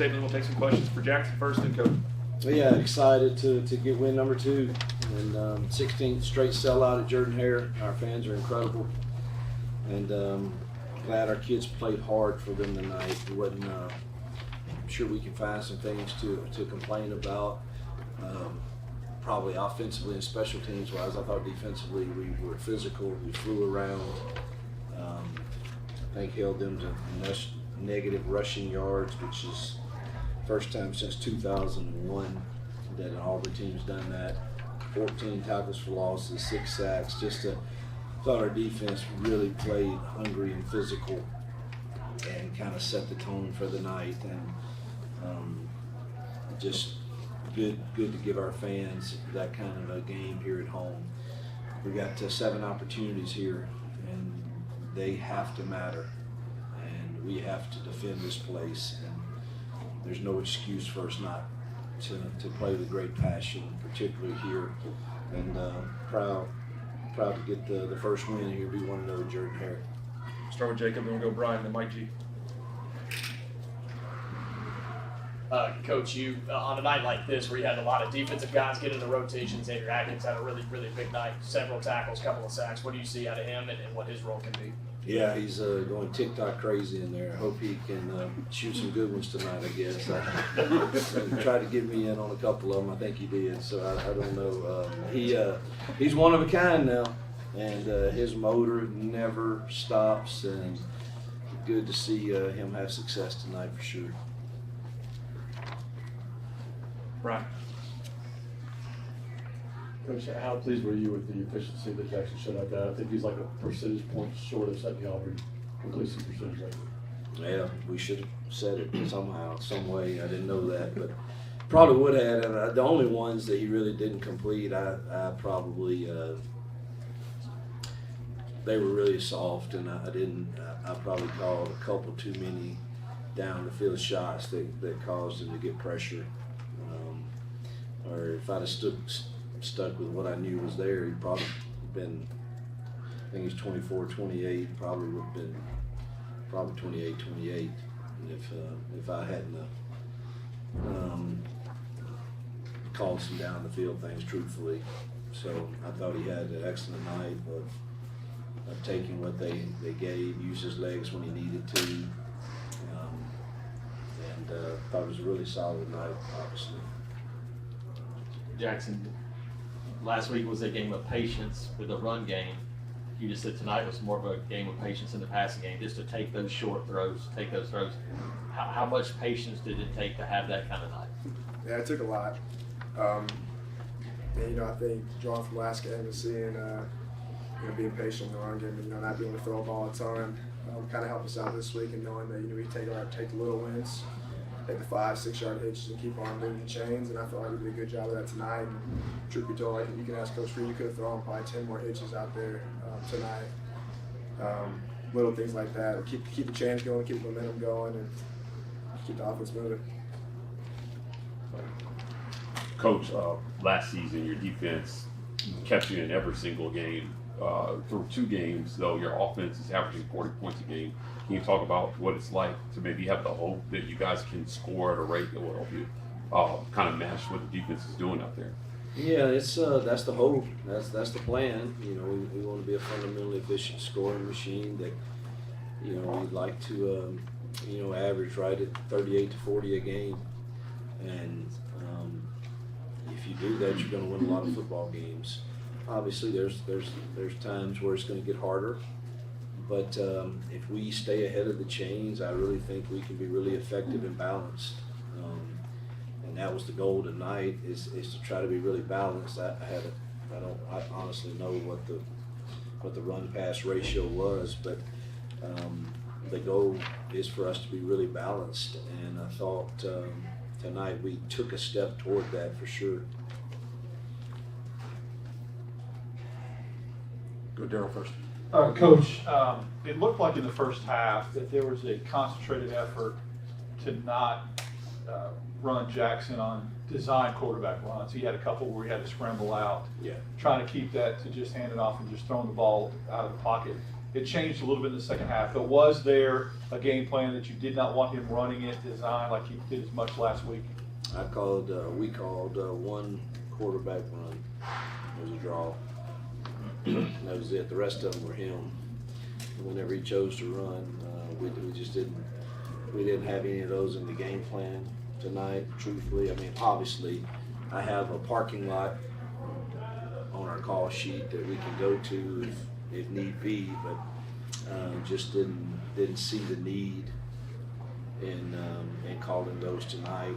statement. We'll take some questions for Jackson first and Coach. Yeah, excited to get win number 2 and 16th straight sellout at Jordan-Hare. Our fans are incredible, and glad our kids played hard for them tonight. It wasn't. I'm sure we can find some things to complain about. Probably offensively and special teams wise. I thought defensively we were physical. We flew around. I think held them to negative rushing yards, which is first time since 2001 that an Auburn team's done that. 14 tackles for losses, 6 sacks. Thought our defense really played hungry and physical and kind of set the tone for the night. And just good to give our fans that kind of a game here at home. We got 7 opportunities here, and they have to matter. And we have to defend this place. And there's no excuse for us not to play with great passion, particularly here. And proud to get the first win here. We want to know Jordan-Hare. Start with Jacob, then we'll go Brian, then Mike G. Coach, you on a night like this where you had a lot of defensive guys get into rotations, Andrew Atkins had a really big night, several tackles, couple of sacks. What do you see out of him and what his role can be? Yeah, he's going TikTok crazy in there. I hope he can shoot some good ones tonight, I guess. He tried to get me in on a couple of them. I think he did, so I don't know. He's one of a kind now, and his motor never stops, and good to see him have success tonight for sure. Brian. Coach, how pleased were you with the efficiency that Jackson showed out there? I think he's like a percentage point short of setting the Auburn completion percentage rate. Yeah, we should have said it somehow, some way. I didn't know that, but probably would have. And the only ones that he really didn't complete, I probably they were really soft, and I probably called a couple too many down the field shots that caused him to get pressure. Or if I'd have stuck with what I knew was there, he'd probably been, I think he's 24-28, probably would have been probably 28-28 if I hadn't called some down the field things truthfully. So I thought he had an excellent night of taking what they gave, used his legs when he needed to, and thought it was a really solid night, obviously. Jackson, last week was a game of patience with the run game. You just said tonight was more of a game of patience in the passing game, just to take those short throws, take those throws. How much patience did it take to have that kind of night? Yeah, it took a lot. And, I think drawing from last game and seeing, being patient in the run game and, not being able to throw a ball a ton kind of helped us out this week, and knowing that, we take the little wins, take the 5-6 yard hitches and keep on moving the chains, and I felt like we did a good job of that tonight. And truth be told, you can ask Coach Free, you could have thrown probably 10 more hitches out there tonight. Little things like that, keep the chains going, keep the momentum going, and keep the offense moving. Coach, last season your defense kept you in every single game. Through 2 games, though, your offense is averaging 40 points a game. Can you talk about what it's like to maybe have the hope that you guys can score at a rate that will help you kind of match what the defense is doing out there? Yeah, it's that's the hope. That's the plan. We want to be a fundamentally efficient scoring machine that, we'd like to, average right at 38 to 40 a game. And if you do that, you're going to win a lot of football games. Obviously, there's times where it's going to get harder, but if we stay ahead of the chains, I really think we can be really effective and balanced. And that was the goal tonight: is to try to be really balanced. I honestly know what the run pass ratio was, but the goal is for us to be really balanced. And I thought tonight we took a step toward that for sure. Go Daryl first. Coach, it looked like in the first half that there was a concentrated effort to not run Jackson on design quarterback runs. He had a couple where he had to scramble out, trying to keep that to just hand it off and just throwing the ball out of the pocket. it changed a little bit in the second half. But was there a game plan that you did not want him running it, design like he did as much last week? We called one quarterback run. It was a draw. That was it. The rest of them were him. Whenever he chose to run, we just didn't have any of those in the game plan tonight, truthfully. I mean, obviously, I have a parking lot on our call sheet that we can go to if need be, but just didn't see the need in calling those tonight.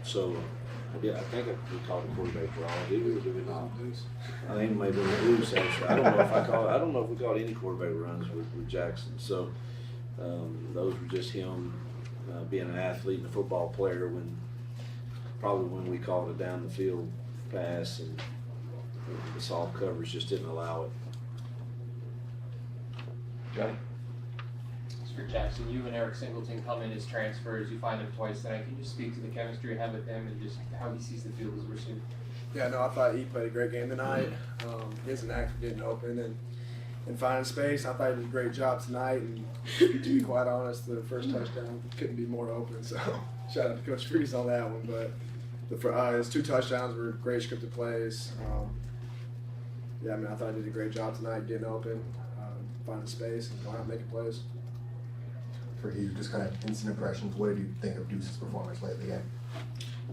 So I think we called the quarterback draw. Did we or did we not? I think maybe we lose actually. I don't know if we called any quarterback runs with Jackson. So those were just him being an athlete and a football player when we called it down the field pass and the soft coverage just didn't allow it. Johnny? Mr. Jackson, you and Eric Singleton come in as transfers. You find him twice tonight. Can you just speak to the chemistry you have with him and just how he sees the field as a receiver? Yeah, no, I thought he played a great game tonight. His and Act getting open and finding space. I thought he did a great job tonight. And to be quite honest, the first touchdown couldn't be more open. So shout out to Coach Freeze on that one. But his 2 touchdowns were great scripted plays. Yeah, I mean, I thought he did a great job tonight getting open, finding space, and going out making plays. For you, just kind of instant impressions, what did you think of Deuce's performance late in the game?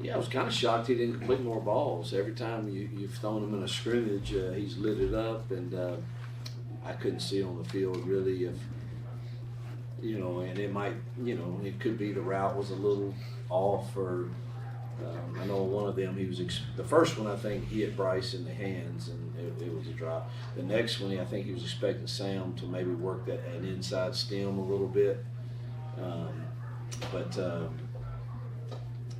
Yeah, I was kind of shocked he didn't complete more balls. Every time you've thrown him in a scrimmage, he's lit it up, and I couldn't see on the field really if, and it might, it could be the route was a little off or I know one of them, the first one I think he hit Bryce in the hands and it was a drop. The next one, I think he was expecting Sam to maybe work an inside stem a little bit. But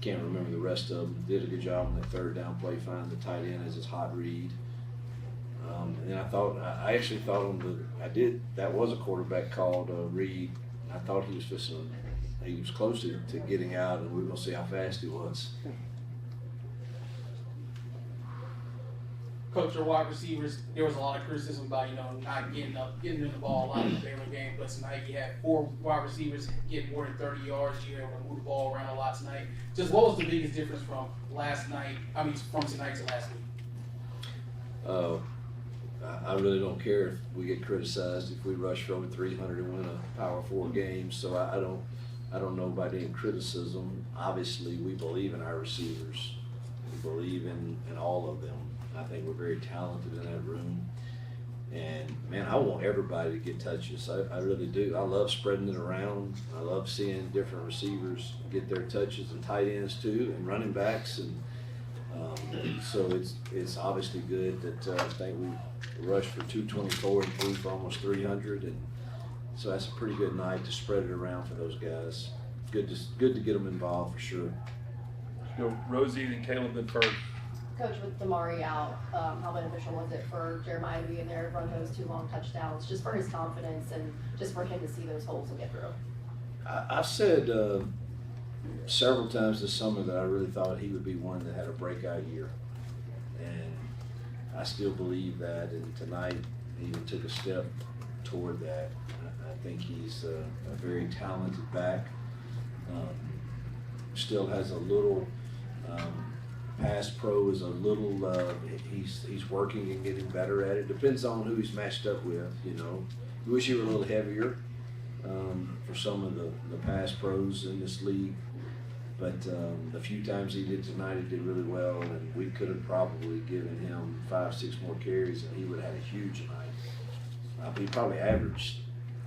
can't remember the rest of them. Did a good job on that third down play, finding the tight end as his hot read. And I actually thought that was a quarterback called Reed. I thought he was close to getting out, and we were going to see how fast he was. Coach, your wide receivers, there was a lot of criticism about, not getting in the ball a lot in the Baylor game, but tonight you had 4 wide receivers getting more than 30 yards. You were able to move the ball around a lot tonight. Just what was the biggest difference from tonight to last week? I really don't care if we get criticized if we rush for over 300 and win a Power 4 game, so I don't know about any criticism. Obviously, we believe in our receivers. We believe in all of them. I think we're very talented in that room. And, man, I want everybody to get touches. I really do. I love spreading it around. I love seeing different receivers get their touches, and tight ends too, and running backs. And so it's obviously good that I think we rushed for 224 and threw for almost 300. And so that's a pretty good night to spread it around for those guys. Good to get them involved for sure. Let's go Rosie and Caleb then first. Coach, with Damari out, how beneficial was it for Jeremiah to be in there and run those 2 long touchdowns, just for his confidence and just for him to see those holes and get through? I've said several times this summer that I really thought he would be one that had a breakout year, and I still believe that. And tonight, he even took a step toward that. I think he's a very talented back. Still has a little. Pass pro is a little, he's working and getting better at it. Depends on who he's matched up with, You wish he were a little heavier for some of the pass pros in this league. But the few times he did tonight, he did really well. And we could have probably given him 5-6 more carries and he would have had a huge night. He probably averaged,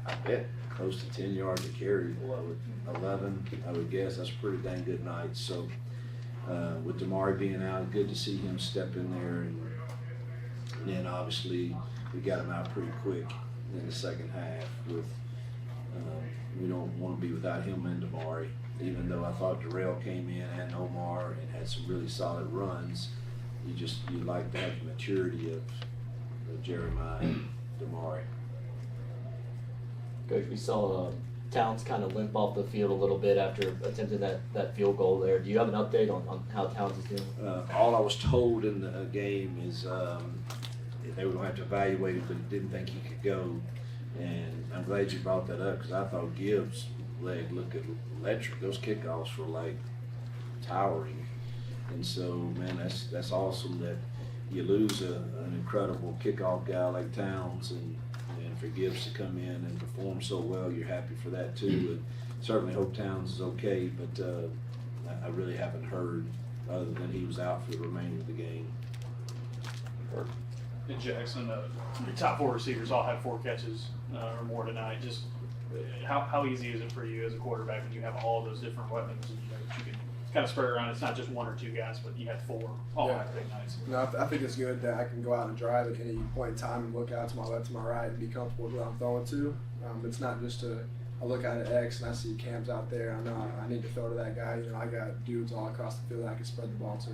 I bet, close to 10 yards a carry, 11, I would guess. That's a pretty dang good night. So. With Damari being out, good to see him step in there, and then obviously we got him out pretty quick in the second half. We don't want to be without him and Damari, even though I thought Darrell came in and Omar and had some really solid runs. You like to have the maturity of Jeremiah and Damari. Coach, we saw Towns kind of limp off the field a little bit after attempting that field goal there. Do you have an update on how Towns is doing? All I was told in the game is they were gonna have to evaluate it, but didn't think he could go. And I'm glad you brought that up, because I thought Gibbs' leg looked electric. Those kickoffs were like towering. And so, man, that's awesome that you lose an incredible kickoff guy like Towns, and for Gibbs to come in and perform so well, you're happy for that too. And certainly hope Towns is okay, but I really haven't heard other than he was out for the remainder of the game. And Jackson, your top 4 receivers all had 4 catches or more tonight. Just how easy is it for you as a quarterback when you have all those different weapons and you can kind of spread around? It's not just 1 or 2 guys, but you had 4 all had big nights. No, I think it's good that I can go out and drive at any point in time and look out to my left, to my right, and be comfortable with what I'm throwing to. It's not just I look out at X and I see Cam's out there. I know I need to throw to that guy. You know, I got dudes all across the field that I can spread the ball to.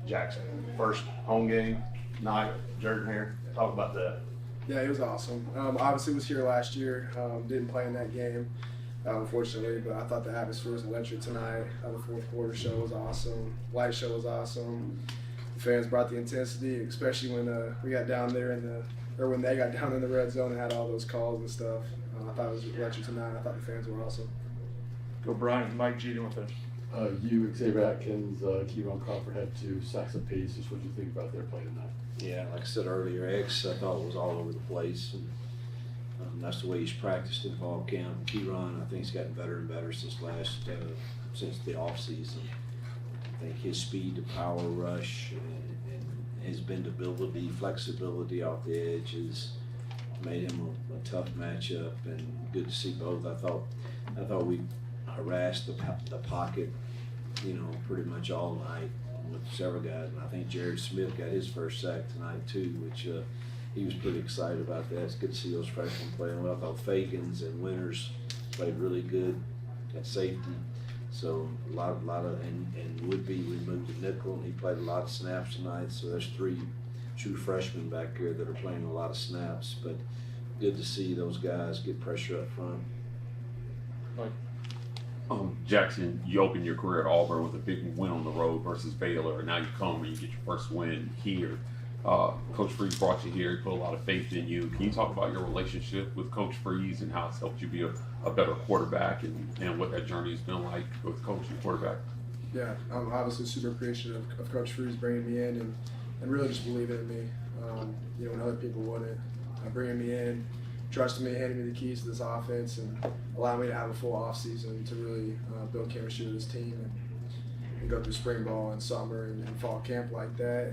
Jackson, first home game night, Jordan-Hare. Talk about that. Yeah, it was awesome. Obviously, was here last year. Didn't play in that game, unfortunately, but I thought the atmosphere was electric tonight. The fourth quarter show was awesome. Light show was awesome. The fans brought the intensity, especially when we got down there when they got down in the red zone and had all those calls and stuff. I thought it was electric tonight. I thought the fans were awesome. Go Brian, Mike G with us. Hugh, Xavier Atkins, Kevon Crawford had 2 sacks apiece. Just what do you think about their play tonight? Yeah, like I said earlier, X I thought was all over the place, and that's the way he's practiced in fall camp. Keyron, I think he's gotten better and better since the off season. I think his speed to power rush and his bendability, flexibility off the edge has made him a tough matchup, and good to see both. I thought we harassed the pocket, pretty much all night with several guys, and I think Jared Smith got his first sack tonight too, which he was pretty excited about that. It's good to see those freshmen playing well. I thought Fagans and Winters played really good at safety. So a lot of and Woodby removed the nickel, and he played a lot of snaps tonight. So there's 3 true freshmen back here that are playing a lot of snaps. But good to see those guys get pressure up front. Jackson, you opened your career at Auburn with a big win on the road versus Baylor, and now you come and you get your first win here. Coach Freeze brought you here, put a lot of faith in you. Can you talk about your relationship with Coach Freeze and how it's helped you be a better quarterback, and what that journey has been like with coaching quarterback? Yeah, I'm obviously super appreciative of Coach Freeze bringing me in and really just believing in me, when other people wouldn't. Bringing me in, trusting me, handing me the keys to this offense, and allowing me to have a full offseason to really build chemistry with this team and go through spring ball and summer and fall camp like that.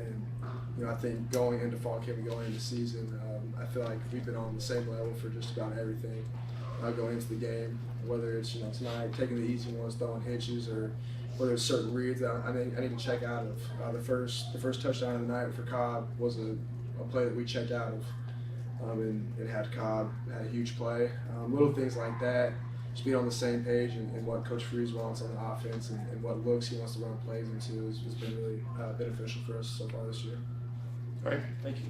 And I think going into fall camp and going into season, I feel like we've been on the same level for just about everything going into the game, whether it's tonight taking the easy ones, throwing hitches, or whether it's certain reads that I need to check out of. The first touchdown of the night for Cobb was a play that we checked out of. And had Cobb had a huge play. Little things like that, just being on the same page and what Coach Freeze wants on the offense and what looks he wants to run plays into has been really beneficial for us so far this year. All right, thank you.